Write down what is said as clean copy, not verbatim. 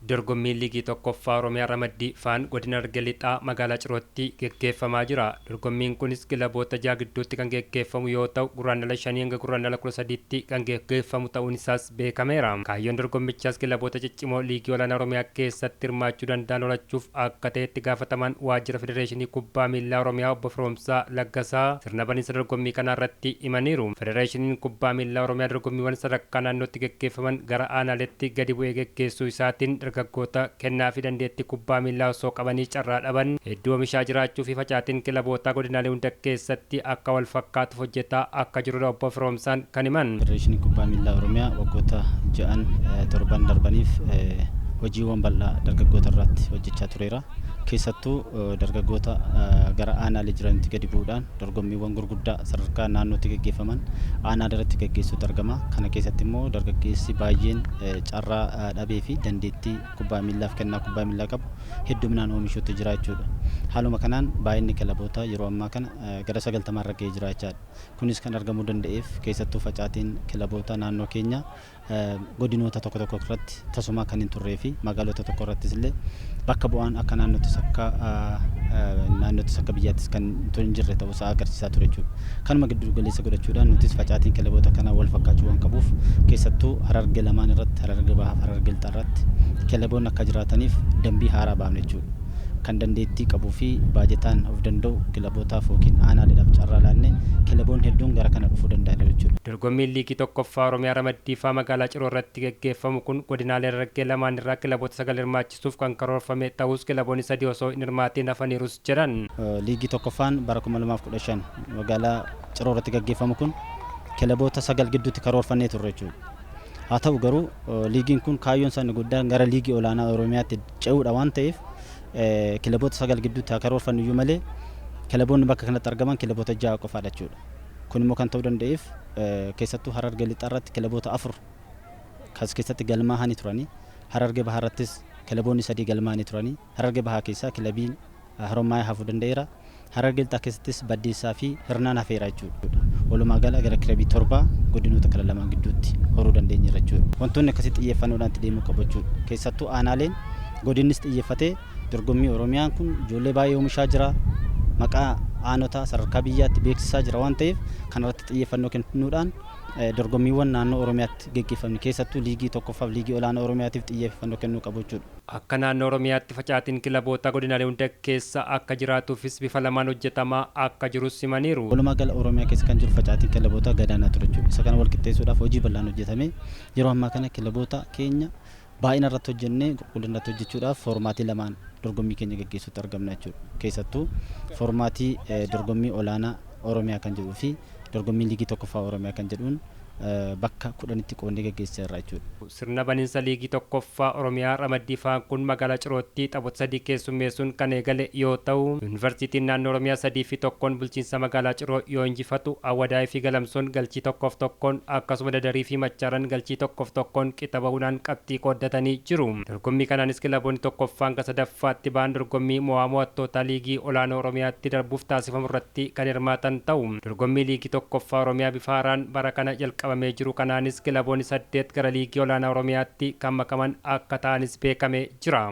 Dorgommii liigii tokkoffaa Oromiyaa Ramaddii Faan godina Harargee Lixaa magaalaa Cirootti gaggeeffamaa jira. Dorgommiin kunis kilaboota ja'a gidduutti kan gaggeeffamu yoo ta'u, guraandhala 5 hanga guraandhala 13tti kan gaggeeffamu ta'uun isaas beekameera. Kaayyoon dorgommichaas kilaboota ciccimoo liigii olaanaa Oromiyaa keessatti hirmaachuu danda'an horachuuf akka ta'etti gaafataman waajjira Federeeshinii Kubbaa Miilaa Oromiyaa obbo Firoomsaa Laggasaa sirna baniinsa dorgommii kana irratti himaniiru. Federeeshiniin Kubbaa Miilaa Oromiyaa dorgommiiwwan sadarkaa naannootti gaggeeffaman gara aanaaleetti gadi bu'ee gaggeessuu isaatiin dargaggoota kennaa fi dandeettii kubbaa miilaa osoo qabanii carraa dhaban hedduu oomishaa jiraachuu fi facaatiin kilaboota godinaalee hunda keessatti akka wal fakkaatuuf hojjetaa akka jirudha obbo Firoomsaan kan himan. Federeeshinii Kubbaa Miilaa Oromiyaa waggoota 6 darbaniif hojiiwwan bal'aa dargaggoota irratti hojjechaa tureera. Keessattuu dargaggoota gara aanaalee jiranitti gadi bu'uudhaan dorgommiiwwan gurguddaa sadarkaa naannootti gaggeeffaman aanaa irratti gaggeessuutu argama. Kana keessatti immoo dargaggeessi baay'een carraa dhabee fi dandeettii kubbaa miillaaf kennaa kubbaa miillaa qabu hedduminaan oomishuutti jira jechuudha. Haaluma kanaan baay'inni kilaboota yeroo ammaa kana gara 90 irra ga'ee jira jechaadha. Kunis kan argamuu danda'eef keessattuu facaatiin kilaboota naannoo keenya godinoota tokko tokko irratti tasuma kan hin turree fi magaalota tokko irrattis illee bakka bu'aan akka naannoottis akka biyyaattis kan hin jirre ta'uu isaa agarsiisaa ture jechuudha. Kanuma giddu galeessa godhachuudhaan nutis facaatiin kilaboota kana wal fakkaachuu waan qabuuf keessattuu Harargee lamaan irratti Harargee Bahaa fi Harargee Lixaa irratti kilaboonni akka jiraataniif dambii haaraa baafne jechuudha. Kan dandeettii qabuu fi baajetaan of danda'u kilabootaaf yookiin aanaaleedhaaf carraa laannee kilaboonni hedduun gara kana dhufuu danda'an jechuudha. Dorgommiin liigii tokkoffaa Oromiyaa Ramaddii Faa magaalaa Ciroo irratti gaggeeffamu kun godinaalee Harargee lamaan irraa kilaboota 9 hirmaachisuuf kan karoorfame ta'us kilaboonni 3 osoo hin hirmaatiin hafaniirus jedhan. Liigii tokkoffaan bara 2015 magaalaa Ciroo irratti gaggeeffamu kun kilaboota 9 gidduutti karoorfannee turre jechuudha. Haa ta'u garuu liigiin kun kaayyoon isaa guddaan gara liigii olaanaa Oromiyaatti ce'uudha waan ta'eef kilaboota 9 gidduutti haa karoorfannu iyyuu malee kilaboonni bakka kanatti argaman kilaboota 6 qofaadha jechuudha. Kun immoo kan ta'uu danda'eef keessattuu Harargee Lixaa irratti kilaboota 4 kas keessatti galmaa'anii turanii Harargee Bahaa irrattis kilaboonni 3 galmaa'anii turanii Harargee Bahaa keessaa kilabiin Harommaa hafuu danda'eera. Harargee Lixaa keessattis Baddeessaa fi Hirnaan hafeera jechuudha. Walumaa gala gara kilabii 7 godinoota kala lamaan gidduutti horuu dandeenyeera jechuudha. Wantoonni akkasitti xiyyeeffannoodhaan itti deemuu qabu jechuudha. Keessattuu aanaaleen godinnis xiyyeeffatee dorgommii Oromiyaan kun ijoollee baay'ee oomishaa jira. Maqaa aanota sadarkaa biyyaatti beeksisaa jira waan ta'eef kanarratti xiyyeeffannoo kennuudhaan dorgommiiwwan naannoo Oromiyaatti gaggeeffamu keessattuu liigii tokkoffaaf liigii olaanaa Oromiyaatiif xiyyeeffannoo kennuu qabu jechuudha. Akka naannoo Oromiyaatti facaatiin kilaboota godinaalee hunda keessa akka jiraatuufis bifa lamaan hojjetamaa akka jirus himaniiru. Walumaa gala Oromiyaa keessa kan jiru facaatiin kilaboota gadaanaa ture jechuudha. Isa kana wal qixxeessuudhaaf hojii bal'aan hojjetame yeroo ammaa kana kilaboota keenya baay'ina irratti hojjennee qulqullina irratti hojjechuudhaaf foormaatii lamaan dorgommii keenya gaggeessuutti argamna jechuudha. Keessattuu foormaatii dorgommii olaanaa Oromiyaa kan jedhuu fi dorgommii liigii tokkoffaa Oromiyaa kan jedhuun bakka 10tti qoonnee gaggeessaa irraa jechuudha. Sirna baniinsa liigii tokkoffaa Oromiyaa Ramaddii Faan kun magaalaa Cirootti taphoota 3 keessummeessuun kan eegale yoo ta'u, yuunivarsiitiin naannoo Oromiyaa 3 fi 1 bulchiinsa magaalaa Ciroo yoo injifatu, Awwadaayii fi Galamsoon galchii 1-1 akkasuma Dadarii fi Machaaran galchii 1-1 qixa bahuudhaan qabxii qooddatanii jiru. Dorgommii kanaanis kilaboonni tokkoffaan hanga sadaffaatti ba'an dorgommii mo'attoota liigii olaanaa Oromiyaatti darbuuf taasifamu irratti kan hirmaatan ta'u. Dorgommii liigii tokkoffaa Oromiyaa bifa haaraan bara kana jalqabamee jiru kanaanis kilaboonni 8 gara liigii olaanaa Oromiyaatti kan makaman akka ta'anis beekamee jira.